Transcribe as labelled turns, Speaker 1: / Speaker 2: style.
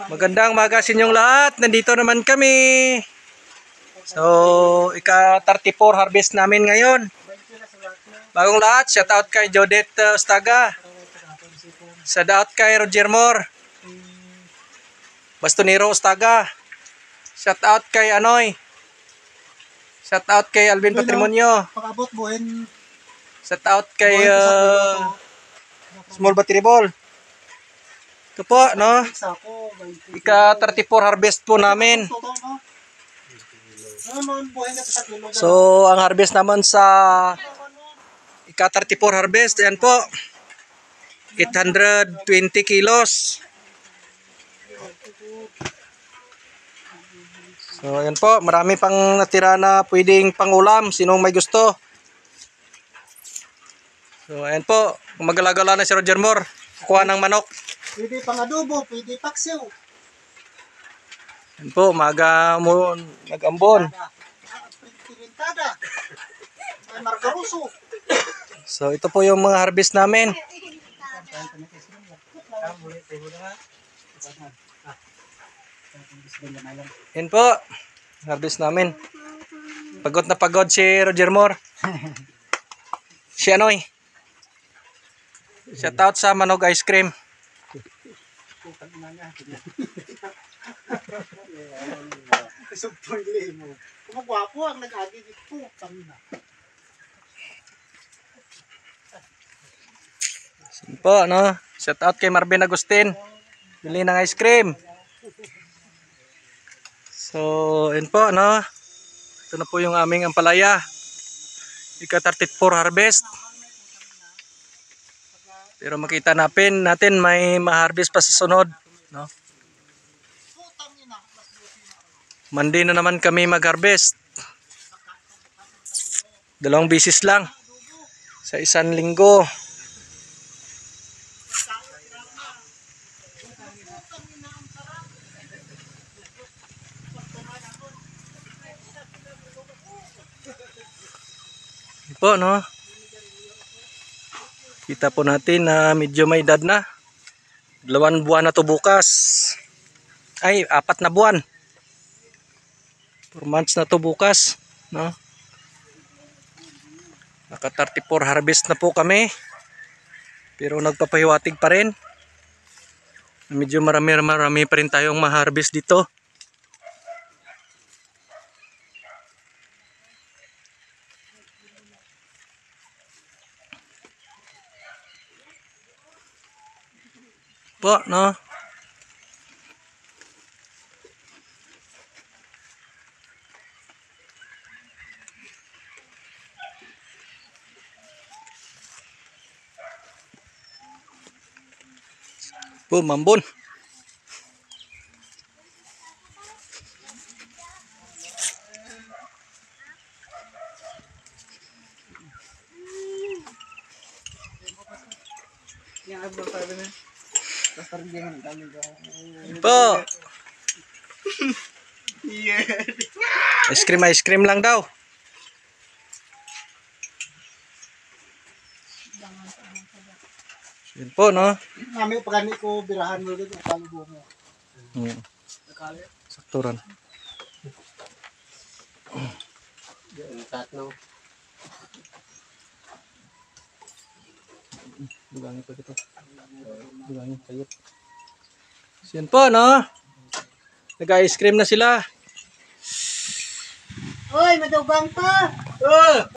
Speaker 1: Magandang umaga sa inyong lahat. Nandito naman kami. So, ika-34 harvest namin ngayon. Bagong lahat, shout out kay Jodette Ustaga. Shout out kay Roger Moore. Bastonero Ustaga. Shout out kay Anoy. Shout out kay Alvin Patrimonio.
Speaker 2: Pakabot buhin.
Speaker 1: Shout out kay Small Battery Ball. Ito po, no? Ika-34 harvest po namin. So, ang harvest naman sa ika-34 harvest, ayan po, 820 kilos. So, ayan po, marami pang natira na pwedeng pangulam, sinong may gusto. So, ayan po, magalagala na si Roger Moore, kuha ng manok.
Speaker 2: Pwede pang adobo, pwede paksiw.
Speaker 1: Ayan po, nag-ambon.
Speaker 2: Pirintada. May margaruso.
Speaker 1: So, ito po yung mga harvest namin. Yan po, harvest namin. Pagod na pagod si Roger Moore. Si Anoy. Shout out sa Manog Ice Cream.
Speaker 2: Kumagwapo ang nag-agi dito.
Speaker 1: Yan po, no? Shout out kay Marvin Agustin. Bili ng ice cream. So, yun po, no? Ito na po yung aming ampalaya. Ika-34 harvest. Pero makita natin may ma-harvest pa sa sunod, no? Monday na naman kami mag-harvest. 2 bisis lang sa isang linggo. Po, no? Kita po natin na medyo may edad na. 2 buwan na to bukas. Ay, 4 na buwan. 4 months na to bukas, no? Naka-34 harvest na po kami. Pero nagpapahiwatig pa rin. Medyo marami pa rin tayong ma-harvest dito. Po, no? Po, mambon. Po. Ice cream lang daw. Yun po, no?
Speaker 2: Nami pagani ko birahan mo dito ang kalubo mo.
Speaker 1: Sakturan.
Speaker 2: Tatlo.
Speaker 1: Dugangin pa dito. Dugangin kayot. Yun po, no? Nag-ice cream na sila.
Speaker 2: Oy, madubang pa.